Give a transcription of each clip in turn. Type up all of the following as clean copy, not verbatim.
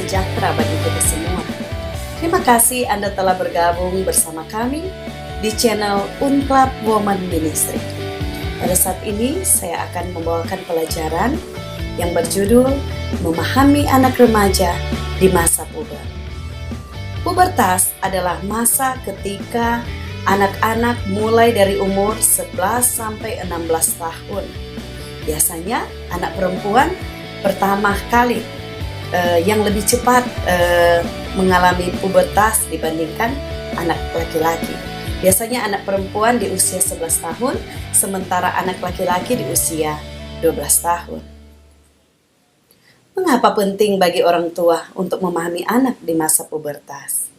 sejahtera bagi kita semua. Terima kasih Anda telah bergabung bersama kami di channel Unclub Woman Ministry. Pada saat ini saya akan membawakan pelajaran yang berjudul Memahami Anak Remaja di Masa Puber. Pubertas adalah masa ketika anak-anak mulai dari umur 11 sampai 16 tahun. Biasanya anak perempuan pertama kali yang lebih cepat mengalami pubertas dibandingkan anak laki-laki. Biasanya anak perempuan di usia 11 tahun, sementara anak laki-laki di usia 12 tahun. Mengapa penting bagi orang tua untuk memahami anak di masa pubertas?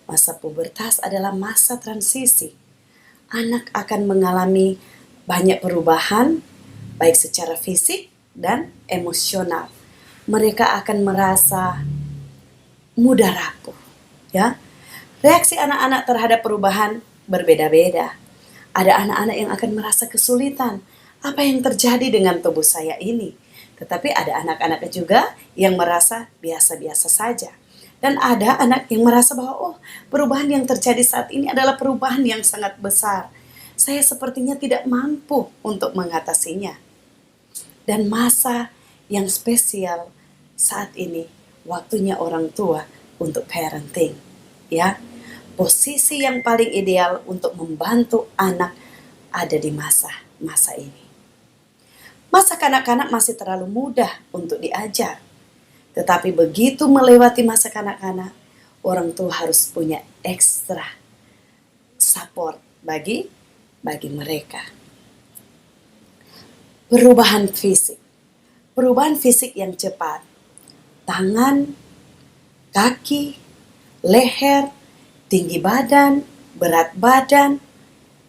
Masa pubertas adalah masa transisi. Anak akan mengalami banyak perubahan, baik secara fisik dan emosional. Mereka akan merasa mudah rapuh, ya. Reaksi anak-anak terhadap perubahan berbeda-beda. Ada anak-anak yang akan merasa kesulitan. Apa yang terjadi dengan tubuh saya ini? Tetapi ada anak-anak juga yang merasa biasa-biasa saja. Dan ada anak yang merasa bahwa perubahan yang terjadi saat ini adalah perubahan yang sangat besar. Saya sepertinya tidak mampu untuk mengatasinya. Dan masa yang spesial saat ini, waktunya orang tua untuk parenting. Ya, posisi yang paling ideal untuk membantu anak ada di masa ini. Masa kanak-kanak masih terlalu mudah untuk diajar. Tetapi begitu melewati masa kanak-kanak, orang tua harus punya ekstra support bagi mereka. Perubahan fisik yang cepat. Tangan, kaki, leher, tinggi badan, berat badan,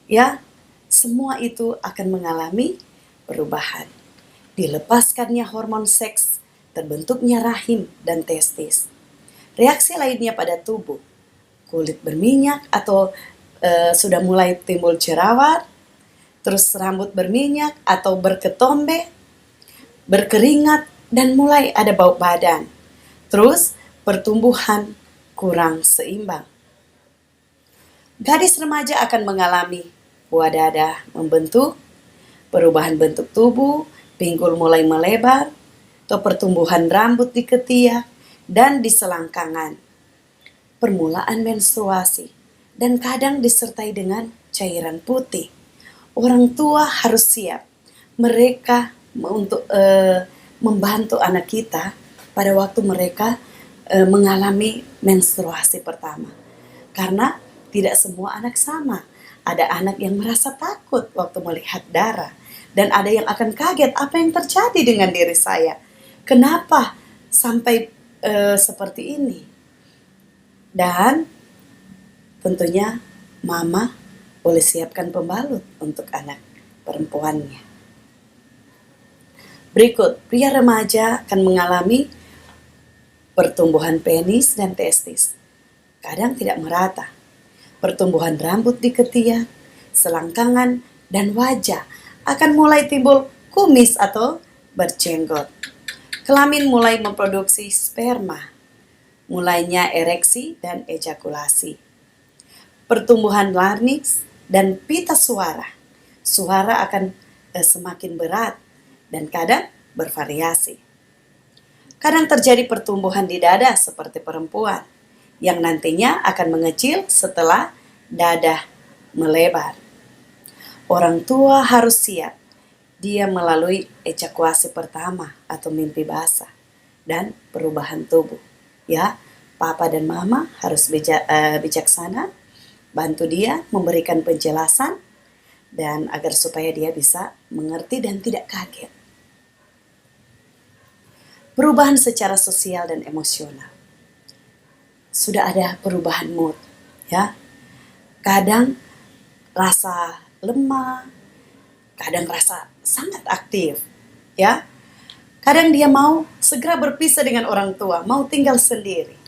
ya, semua itu akan mengalami perubahan. Dilepaskannya hormon seks, terbentuknya rahim dan testis. Reaksi lainnya pada tubuh, kulit berminyak atau sudah mulai timbul jerawat, terus rambut berminyak atau berketombe, berkeringat, dan mulai ada bau badan. Terus pertumbuhan kurang seimbang. Gadis remaja akan mengalami buah dada membentuk, perubahan bentuk tubuh, pinggul mulai melebar, atau pertumbuhan rambut di ketiak dan di selangkangan. Permulaan menstruasi, dan kadang disertai dengan cairan putih. Orang tua harus siap. Mereka untuk membantu anak kita pada waktu mereka mengalami menstruasi pertama. Karena tidak semua anak sama. Ada anak yang merasa takut waktu melihat darah. Dan ada yang akan kaget, apa yang terjadi dengan diri saya? Kenapa sampai seperti ini? Dan tentunya mama boleh siapkan pembalut untuk anak perempuannya. Berikut, pria remaja akan mengalami pertumbuhan penis dan testis. Kadang tidak merata. Pertumbuhan rambut di ketiak, selangkangan, dan wajah akan mulai timbul kumis atau berjenggot. Kelamin mulai memproduksi sperma, mulainya ereksi dan ejakulasi. Pertumbuhan larynx dan pita suara. Suara akan semakin berat dan kadang bervariasi. Kadang terjadi pertumbuhan di dada seperti perempuan, yang nantinya akan mengecil setelah dada melebar. Orang tua harus siap. Dia melalui ejakulasi pertama atau mimpi basah dan perubahan tubuh. Ya, papa dan mama harus bijaksana, bantu dia memberikan penjelasan dan agar supaya dia bisa mengerti dan tidak kaget. Perubahan secara sosial dan emosional. Sudah ada perubahan mood, ya. Kadang rasa lemah, kadang rasa sangat aktif, ya. Kadang dia mau segera berpisah dengan orang tua, mau tinggal sendiri.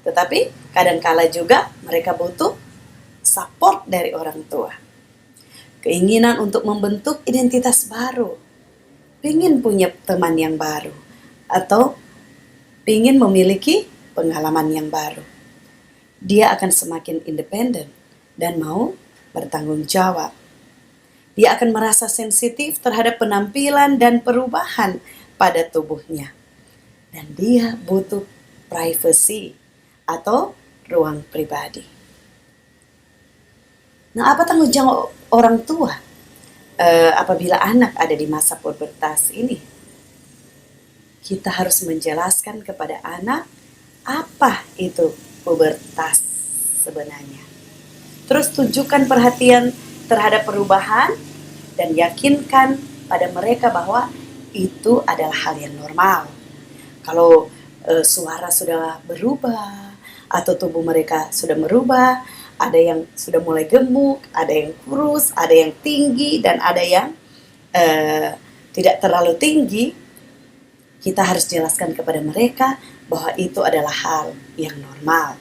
Tetapi kadangkala juga mereka butuh support dari orang tua. Keinginan untuk membentuk identitas baru, ingin punya teman yang baru, atau ingin memiliki pengalaman yang baru. Dia akan semakin independen dan mau bertanggung jawab. Dia akan merasa sensitif terhadap penampilan dan perubahan pada tubuhnya. Dan dia butuh privacy atau ruang pribadi. Nah, apa tanggung jawab orang tua apabila anak ada di masa pubertas ini? Kita harus menjelaskan kepada anak apa itu pubertas sebenarnya. Terus tunjukkan perhatian terhadap perubahan dan yakinkan pada mereka bahwa itu adalah hal yang normal. Kalau suara sudah berubah atau tubuh mereka sudah berubah, ada yang sudah mulai gemuk, ada yang kurus, ada yang tinggi, dan ada yang tidak terlalu tinggi, kita harus jelaskan kepada mereka bahwa itu adalah hal yang normal.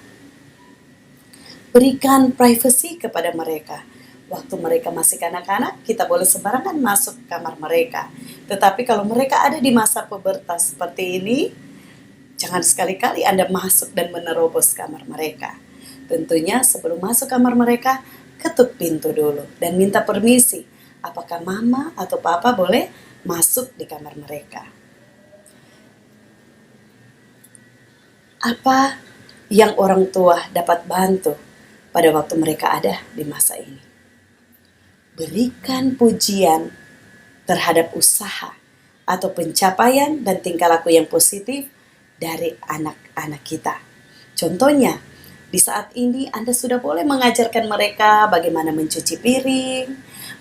Berikan privacy kepada mereka. Waktu mereka masih kanak-kanak, kita boleh sembarangan masuk kamar mereka. Tetapi kalau mereka ada di masa pubertas seperti ini, jangan sekali-kali Anda masuk dan menerobos kamar mereka. Tentunya sebelum masuk kamar mereka, ketuk pintu dulu dan minta permisi. Apakah mama atau papa boleh masuk di kamar mereka? Apa yang orang tua dapat bantu pada waktu mereka ada di masa ini? Berikan pujian terhadap usaha atau pencapaian dan tingkah laku yang positif dari anak-anak kita. Contohnya, di saat ini Anda sudah boleh mengajarkan mereka bagaimana mencuci piring,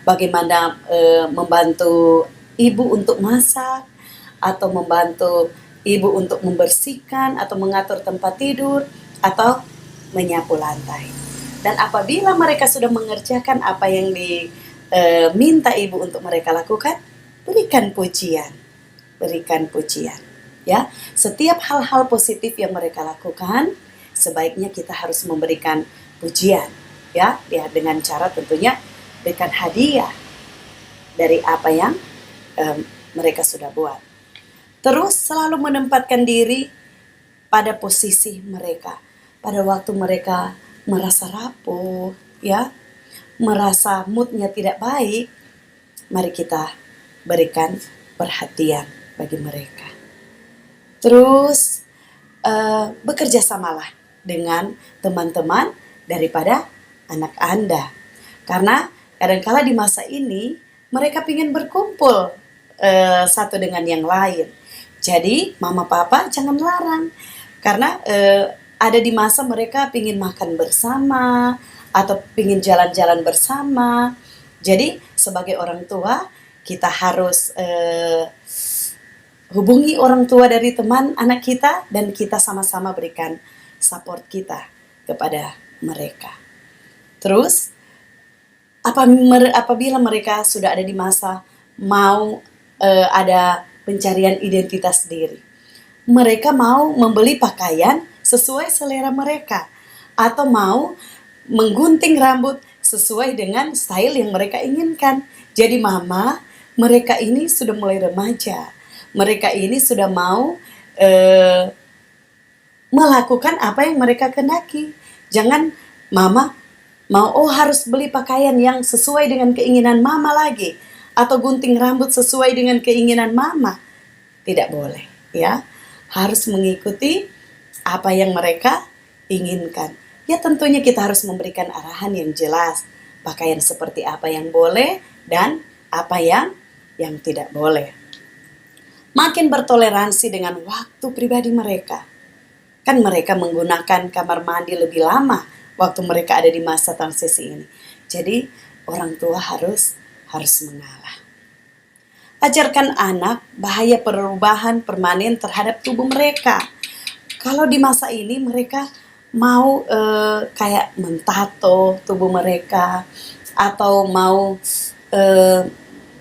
bagaimana membantu ibu untuk masak, atau membantu ibu untuk membersihkan atau mengatur tempat tidur, atau menyapu lantai. Dan apabila mereka sudah mengerjakan apa yang diminta ibu untuk mereka lakukan, berikan pujian. Berikan pujian. Ya, setiap hal-hal positif yang mereka lakukan, sebaiknya kita harus memberikan pujian. Ya, dengan cara tentunya berikan hadiah dari apa yang mereka sudah buat. Terus selalu menempatkan diri pada posisi mereka. Pada waktu mereka merasa rapuh, ya, merasa moodnya tidak baik, mari kita berikan perhatian bagi mereka. Terus bekerja samalah dengan teman-teman daripada anak Anda. Karena kadangkala di masa ini mereka ingin berkumpul satu dengan yang lain. Jadi mama papa jangan larang. Karena ada di masa mereka ingin makan bersama atau ingin jalan-jalan bersama. Jadi sebagai orang tua kita harus hubungi orang tua dari teman anak kita dan kita sama-sama berikan support kita kepada mereka. Terus apabila mereka sudah ada di masa mau ada pencarian identitas diri, mereka mau membeli pakaian sesuai selera mereka atau mau menggunting rambut sesuai dengan style yang mereka inginkan. Jadi mama, mereka ini sudah mulai remaja. Mereka ini sudah mau melakukan apa yang mereka kehendaki. Jangan mama mau harus beli pakaian yang sesuai dengan keinginan mama lagi atau gunting rambut sesuai dengan keinginan mama. Tidak boleh, ya. Harus mengikuti apa yang mereka inginkan. Ya tentunya kita harus memberikan arahan yang jelas. Pakaian seperti apa yang boleh dan apa yang tidak boleh. Makin bertoleransi dengan waktu pribadi mereka. Kan mereka menggunakan kamar mandi lebih lama waktu mereka ada di masa transisi ini. Jadi orang tua harus mengalah. Ajarkan anak bahaya perubahan permanen terhadap tubuh mereka. Kalau di masa ini mereka mau kayak mentato tubuh mereka atau mau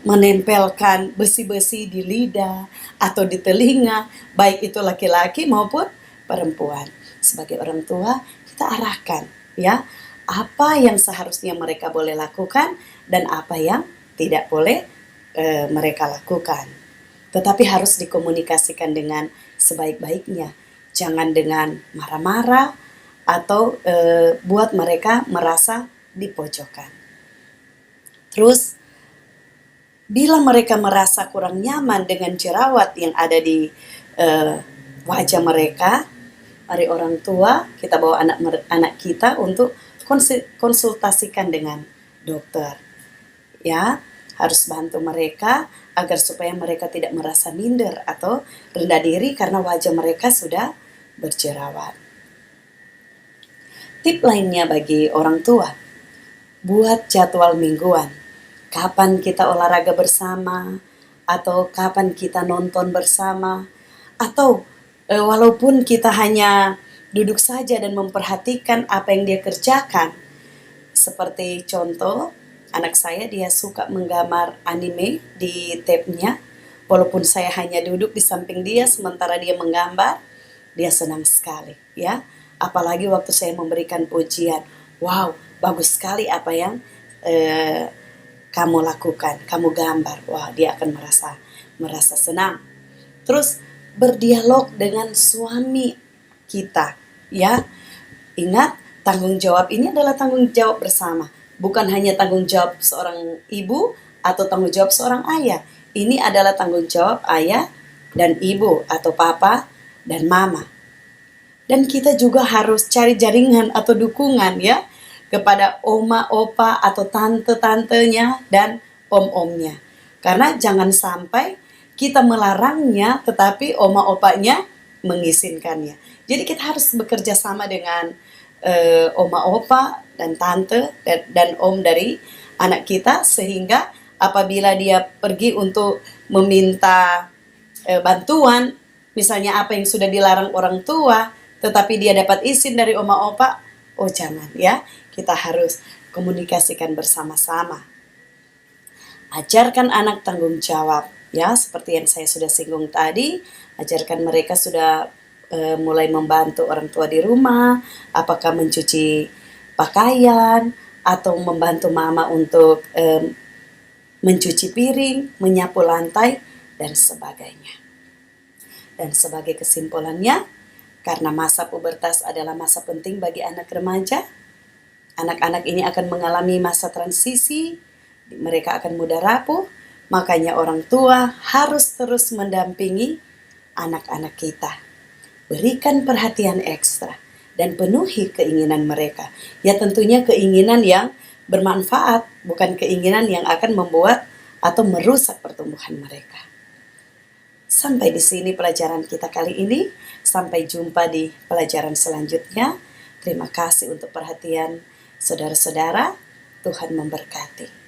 menempelkan besi-besi di lidah atau di telinga, baik itu laki-laki maupun perempuan. Sebagai orang tua, kita arahkan, ya, apa yang seharusnya mereka boleh lakukan dan apa yang tidak boleh mereka lakukan. Tetapi harus dikomunikasikan dengan sebaik-baiknya. Jangan dengan marah-marah atau buat mereka merasa dipojokkan. Terus, bila mereka merasa kurang nyaman dengan jerawat yang ada di wajah mereka, mari orang tua kita bawa anak kita untuk konsultasikan dengan dokter. Ya, harus bantu mereka agar supaya mereka tidak merasa minder atau rendah diri karena wajah mereka sudah berjerawat. Tip lainnya bagi orang tua, buat jadwal mingguan. Kapan kita olahraga bersama, atau kapan kita nonton bersama, atau walaupun kita hanya duduk saja dan memperhatikan apa yang dia kerjakan. Seperti contoh, anak saya dia suka menggambar anime di tabnya. Walaupun saya hanya duduk di samping dia sementara dia menggambar, dia senang sekali, ya. Apalagi waktu saya memberikan pujian, wow, bagus sekali apa yang kamu lakukan, kamu gambar, wah dia akan merasa senang. Terus berdialog dengan suami kita, ya. Ingat, tanggung jawab ini adalah tanggung jawab bersama, bukan hanya tanggung jawab seorang ibu atau tanggung jawab seorang ayah. Ini adalah tanggung jawab ayah dan ibu atau papa dan mama. Dan kita juga harus cari jaringan atau dukungan, ya, kepada oma, opa, atau tante-tantenya dan om-omnya. Karena jangan sampai kita melarangnya tetapi oma opanya mengizinkannya. Jadi kita harus bekerja sama dengan oma opa dan tante dan om dari anak kita, sehingga apabila dia pergi untuk meminta bantuan, misalnya apa yang sudah dilarang orang tua tetapi dia dapat izin dari oma opa, oh jangan, ya, kita harus komunikasikan bersama-sama. Ajarkan anak tanggung jawab, ya, seperti yang saya sudah singgung tadi. Ajarkan mereka sudah mulai membantu orang tua di rumah, apakah mencuci pakaian atau membantu mama untuk mencuci piring, menyapu lantai, dan sebagainya. Dan sebagai kesimpulannya, karena masa pubertas adalah masa penting bagi anak remaja, anak-anak ini akan mengalami masa transisi, mereka akan mudah rapuh, makanya orang tua harus terus mendampingi anak-anak kita. Berikan perhatian ekstra dan penuhi keinginan mereka. Ya tentunya keinginan yang bermanfaat, bukan keinginan yang akan membuat atau merusak pertumbuhan mereka. Sampai di sini pelajaran kita kali ini. Sampai jumpa di pelajaran selanjutnya. Terima kasih untuk perhatian saudara-saudara. Tuhan memberkati.